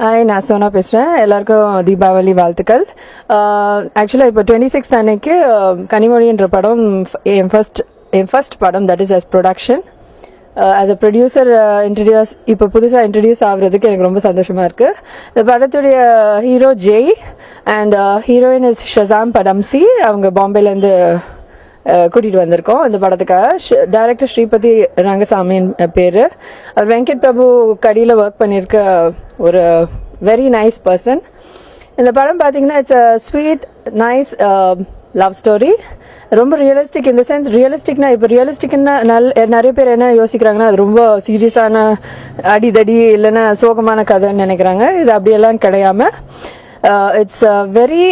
Hi, நான் சோனா பேசுகிறேன். எல்லாருக்கும் தீபாவளி வாழ்த்துக்கள். ஆக்சுவலாக இப்போ 26th அன்னைக்கு கனிமொழின்ற படம் என் ஃபர்ஸ்ட் படம், that is as production. As a producer இப்போ புதுசாக இன்ட்ரடியூஸ் ஆகுறதுக்கு எனக்கு ரொம்ப சந்தோஷமாக இருக்குது. இந்த படத்துடைய hero Jai and heroine is ஷசாம் படம்சி. அவங்க பாம்பேலேருந்து கூட்டிகிட்டு வந்திருக்கோம் இந்த படத்துக்காக. டைரக்டர் ஸ்ரீபதி ரங்கசாமின் பேர். அவர் வெங்கட் பிரபு கடியில் ஒர்க் பண்ணியிருக்க ஒரு வெரி நைஸ் பர்சன். இந்த படம் பார்த்தீங்கன்னா it's a sweet nice love story. ரொம்ப ரியலிஸ்டிக். இந்த சென்ஸ் ரியலிஸ்டிக்னா, இப்போ ரியலிஸ்டிக்னா நிறைய பேர் என்ன யோசிக்கிறாங்கன்னா அது ரொம்ப சீரியஸான அடிதடி இல்லைன்னா சோகமான கதைன்னு நினைக்கிறாங்க. இது அப்படியெல்லாம் கிடையாம இட்ஸ் வெரி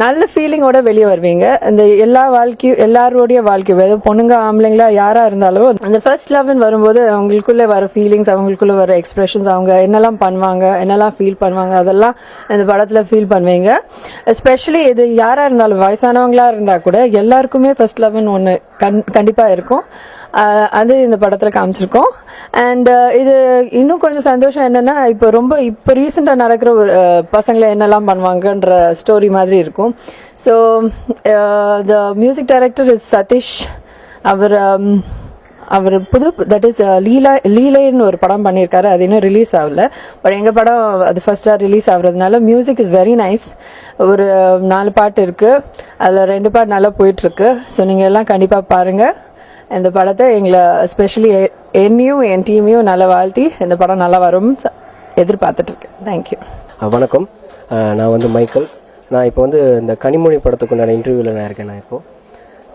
நல்ல ஃபீலிங்கோட வெளியே வருவீங்க. இந்த எல்லாரோடைய வாழ்க்கையும் பொண்ணுங்க ஆம்பளைங்களா யாரா இருந்தாலும் அந்த ஃபர்ஸ்ட் லவ்னு வரும்போது அவங்களுக்குள்ள வர ஃபீலிங்ஸ், அவங்களுக்குள்ள வர எக்ஸ்பிரஷன்ஸ், அவங்க என்னெல்லாம் பண்ணுவாங்க, என்னெல்லாம் ஃபீல் பண்ணுவாங்க, அதெல்லாம் இந்த படத்துல ஃபீல் பண்ணுவீங்க. எஸ்பெஷலி இது யாரா இருந்தாலும், வயசானவங்களா இருந்தா கூட எல்லாருக்குமே ஃபர்ஸ்ட் லவ்னு ஒன்று கண்டிப்பா இருக்கும். அது இந்த படத்துல காமிச்சிருக்கோம். அண்ட் இது இன்னும் கொஞ்சம் சந்தோஷம் என்னன்னா, இப்போ ரீசெண்டா நடக்கிற ஒரு பசங்களை என்னெல்லாம் பண்ணுவாங்கன்ற ஸ்டோரி மாதிரி இருக்கும். So the music director is Sathish. அவர் தட் இஸ் லீலைன்னு ஒரு படம் பண்ணியிருக்காரு. அது இன்னும் ரிலீஸ் ஆகல. பட் எங்கள் படம் அது ஃபர்ஸ்டாக ரிலீஸ் ஆகுறதுனால மியூசிக் இஸ் வெரி நைஸ். ஒரு 4 பாட்டு இருக்குது, அதில் 2 பாட்டு நல்லா போயிட்டுருக்கு. ஸோ நீங்கள் எல்லாம் கண்டிப்பாக பாருங்கள் இந்த படத்தை. எங்களை எஸ்பெஷலி என்னையும் என் டீமையும் நல்லா வாழ்த்தி இந்த படம் நல்லா வரும் எதிர்பார்த்துட்ருக்கேன். தேங்க்யூ. வணக்கம், நான் மைக்கேல். நான் இப்போ இந்த கனிமொழி படத்துக்குண்டான இன்டர்வியூவில் நான் இருக்கேன். நான் இப்போது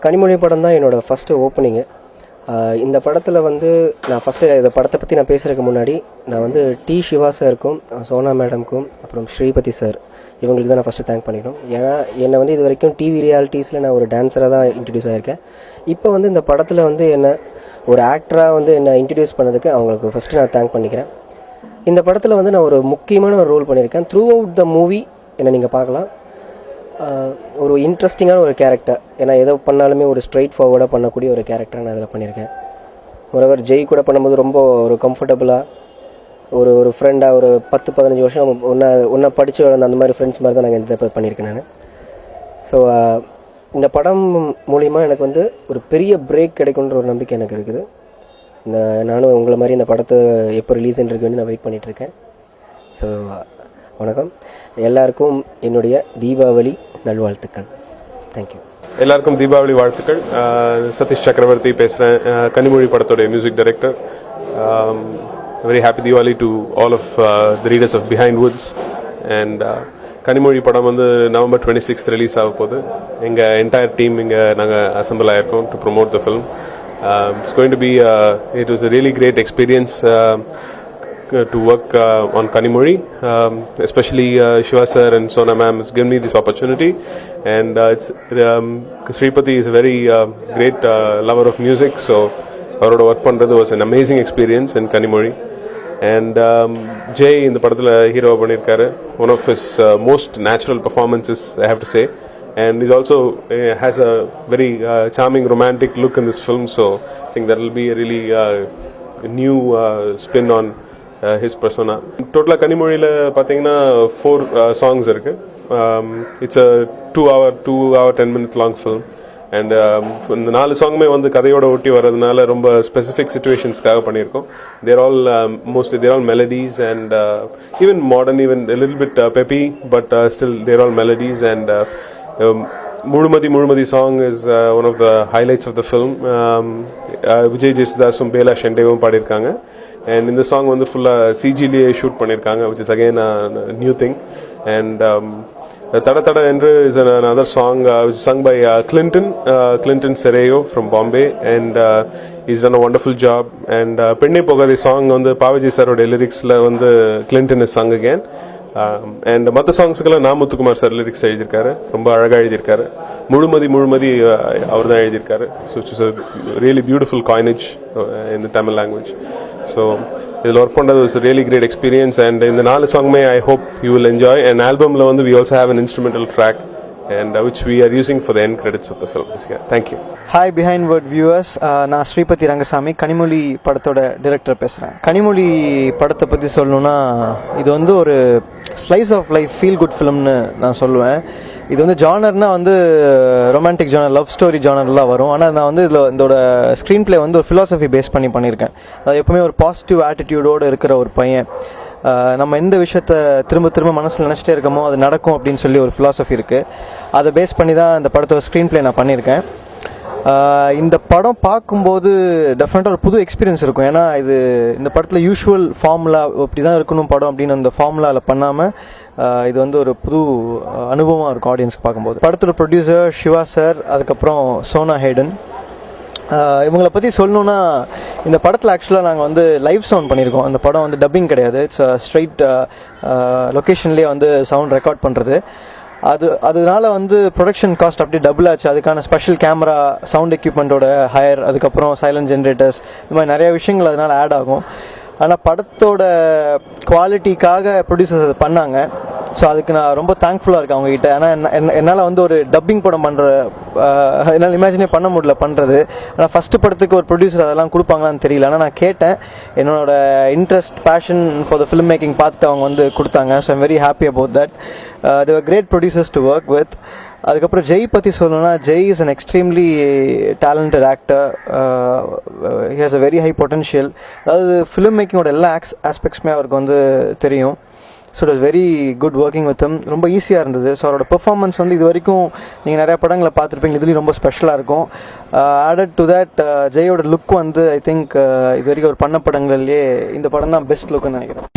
கனிமொழி படம் தான் என்னோடய ஃபஸ்ட்டு ஓப்பனிங்கு. இந்த படத்தில் நான் ஃபஸ்ட்டு இந்த படத்தை பற்றி நான் பேசுகிறதுக்கு முன்னாடி நான் டி சிவா சாருக்கும் சோனா மேடம்க்கும் அப்புறம் ஸ்ரீபதி சார் இவங்களுக்கு தான் நான் ஃபஸ்ட்டு தேங்க் பண்ணிக்கணும். ஏன்னா என்னை இது வரைக்கும் டிவி ரியாலிட்டிஸில் நான் ஒரு டான்ஸராக தான் இன்ட்ரடியூஸ் ஆகியிருக்கேன். இப்போ இந்த படத்தில் என்னை ஒரு ஆக்டராக என்னை இன்ட்ரடியூஸ் பண்ணதுக்கு அவங்களுக்கு ஃபஸ்ட்டு நான் தேங்க் பண்ணிக்கிறேன். இந்த படத்தில் நான் ஒரு முக்கியமான ஒரு ரோல் பண்ணியிருக்கேன். த்ரூ அவுட் த மூவி என்னை நீங்கள் பார்க்கலாம். ஒரு இன்ட்ரெஸ்டிங்கான ஒரு கேரக்டர். ஏன்னா எதை பண்ணாலுமே ஒரு ஸ்ட்ரைட் ஃபார்வர்டாக பண்ணக்கூடிய ஒரு கேரக்டர் நான் அதில் பண்ணியிருக்கேன். ஒருவர் ஜெய் கூட பண்ணும்போது ரொம்ப ஒரு கம்ஃபர்டபுளாக ஒரு ஃப்ரெண்டாக ஒரு 10-15 வருஷம் ஒன்றா படித்து வளர்ந்த அந்த மாதிரி ஃப்ரெண்ட்ஸ் மாதிரி தான் நாங்கள் இந்த பண்ணியிருக்கேன் நான். ஸோ இந்த படம் மூலிமா எனக்கு ஒரு பெரிய பிரேக் கிடைக்குன்ற ஒரு நம்பிக்கை எனக்கு இருக்குது. நானும் உங்களை மாதிரி இந்த படத்தை எப்போ ரிலீஸ்ன்னு நான் வெயிட் பண்ணிகிட்ருக்கேன். ஸோ வணக்கம், எல்லாருக்கும் என்னுடைய தீபாவளி நல்வாழ்த்துக்கள். தேங்க்யூ. எல்லாருக்கும் தீபாவளி வாழ்த்துக்கள். சதீஷ் சக்கரவர்த்தி பேசுகிறேன், கனிமொழி படத்தோடைய music director. Very happy Diwali to all of the readers of Behind Woods. And Kanimozhi படம் November 26th ரிலீஸ் ஆக போகுது. எங்கள் என்டையர் டீம் இங்கே நாங்கள் அசம்பிள் ஆகிருக்கோம் to promote the film. It's going to be it was a really great experience to work on Kanimozhi, especially Shiva sir and Sona ma'am has given me this opportunity. And Sripati is a very great lover of music, so அவரோட work பண்ணுறது was an amazing experience in Kanimozhi. And Jay இந்த படத்தில் hero பண்ணியிருக்காரு. One of his most natural performances, I have to say. And he's also has a very charming romantic look in this film, so I think that will be a really new spin on his persona. Total Kanimozhiயில் பார்த்தீங்கன்னா 4 songs இருக்கு. It's a 2 hour 10 minute long film. And இந்த 4 சாங்குமே கதையோட ஒட்டி வர்றதுனால ரொம்ப specific சிச்சுவேஷன்ஸ்க்காக பண்ணியிருக்கோம். They're all melodies and even modern, even a little bit peppy, but still they're all melodies. And Muzhumathi song is one of the highlights of the film. Vijay ஜெயசுதாஸும் பேலா ஷெண்டேவும் பாடியிருக்காங்க. And இந்த சாங் ஃபுல்லாக சிஜிலேயே ஷூட் பண்ணியிருக்காங்க, which is again a new thing. And Tada Tada Endra is another song which is sung by Clinton Sereyo from Bombay, and he's done a wonderful job. And Penne Pogadi song on the Pavaji Sarode lyrics la Clinton is sung again. And மற்ற சாங்ஸுக்கெல்லாம் Na Muthukumar sir lyrics எழுதியிருக்காரு. ரொம்ப அழகாக எழுதியிருக்காரு. முழுமதி அவர் தான் எழுதியிருக்காரு. So it's a really beautiful coinage in the Tamil language. So இதில் work பண்ணுறது was a really great experience. And இந்த 4 சாங்குமே I hope you will enjoy. And ஆல்பமில் we also have an instrumental track and which we are using for the end credits of the film. Yeah, thank you. Hi Behind Word viewers, நான் ஸ்ரீபதி ரங்கசாமி, கனிமொழி படத்தோட director பேசுகிறேன். கனிமொழி படத்தை பற்றி சொல்லணுன்னா இது ஒரு slice of life feel good ஃபிலிம்னு நான் சொல்லுவேன். இது வந்து ஜானர்னால் வந்து ரொமான்டிக் ஜானர், லவ் ஸ்டோரி ஜானர்லாம் வரும். ஆனால் நான் வந்து இதோட ஸ்க்ரீன் ப்ளே வந்து ஒரு ஃபிலாசபி பேஸ் பண்ணி பண்ணியிருக்கேன். அது எப்போவுமே ஒரு பாசிட்டிவ் ஆட்டிடியூடோடு இருக்கிற ஒரு பையன், நம்ம எந்த விஷயத்த திரும்ப திரும்ப மனசில் நினச்சிட்டே இருக்கமோ அது நடக்கும் அப்படின்னு சொல்லி ஒரு ஃபிலாசபி இருக்குது. அதை பேஸ் பண்ணி தான் இந்த படத்தோட ஸ்க்ரீன் ப்ளே நான் பண்ணியிருக்கேன். இந்த படம் பார்க்கும்போது டெஃபினட்டாக ஒரு புது எக்ஸ்பீரியன்ஸ் இருக்கும். ஏன்னா இந்த படத்தில் யூஷுவல் ஃபார்முலா இப்படி தான் இருக்கணும் படம் அப்படின்னு அந்த ஃபார்முலாவில் பண்ணாமல் இது வந்து ஒரு புது அனுபவமாக இருக்கும் ஆடியன்ஸ்க்கு பார்க்கும்போது. படத்தோட ப்ரொடியூசர் சிவா சார், அதுக்கப்புறம் சோனா ஹேடன், இவங்களை பற்றி சொல்லணுன்னா இந்த படத்தில் ஆக்சுவலாக நாங்கள் வந்து லைவ் சவுண்ட் பண்ணியிருக்கோம். அந்த படம் வந்து டப்பிங் கிடையாது, இட்ஸ் ஸ்ட்ரைட் லொக்கேஷன்லேயே வந்து சவுண்ட் ரெக்கார்ட் பண்ணுறது. அதனால வந்து ப்ரொடக்ஷன் காஸ்ட் அப்படியே டபுள் ஆச்சு. அதுக்கான ஸ்பெஷல் கேமரா, சவுண்ட் எக்யூப்மெண்ட்டோட ஹையர், அதுக்கப்புறம் சைலன்ட் ஜென்ரேட்டர்ஸ், இந்த மாதிரி நிறைய விஷயங்கள் அதனால் ஆட் ஆகும். ஆனால் படத்தோட குவாலிட்டிக்காக ப்ரொடியூசர்ஸ் அது பண்ணாங்க. ஸோ அதுக்கு நான் ரொம்ப தேங்க்ஃபுல்லாக இருக்கேன் அவங்ககிட்ட. ஏன்னா என்னால் வந்து ஒரு டப்பிங் படம் என்னால் இமேஜினே பண்ண முடியல பண்ணுறது. ஆனால் ஃபஸ்ட்டு படத்துக்கு ஒரு ப்ரொடியூசர் அதெல்லாம் கொடுப்பாங்களான்னு தெரியல. ஆனால் நான் கேட்டேன், என்னோட interest, passion for the film making பார்த்துட்டு அவங்க வந்து கொடுத்தாங்க. So I'm very happy about that. they were great producers to work with. அதுக்கப்புறம் ஜெய் பற்றி சொல்லணும்னா, Jai is an extremely talented actor. He has a very high potential. அதாவது ஃபிலிம் மேக்கிங்கோட எல்லா ஆஸ்பெக்ட்ஸுமே அவருக்கு வந்து தெரியும். So it was very good working with him. ரொம்ப ஈஸியாக இருந்தது. ஸோ அவரோட பெர்ஃபார்மன்ஸ் வந்து இது வரைக்கும் நீங்கள் நிறையா படங்களை பார்த்துருப்பீங்க, இதுலேயும் ரொம்ப ஸ்பெஷலாக இருக்கும். ஆடட் டு தேட் ஜெயோட லுக் வந்து ஐ திங்க் இது வரைக்கும் ஒரு பண்ண படங்கள்லேயே இந்த படம் தான் பெஸ்ட் லுக்குன்னு நினைக்கிறேன்.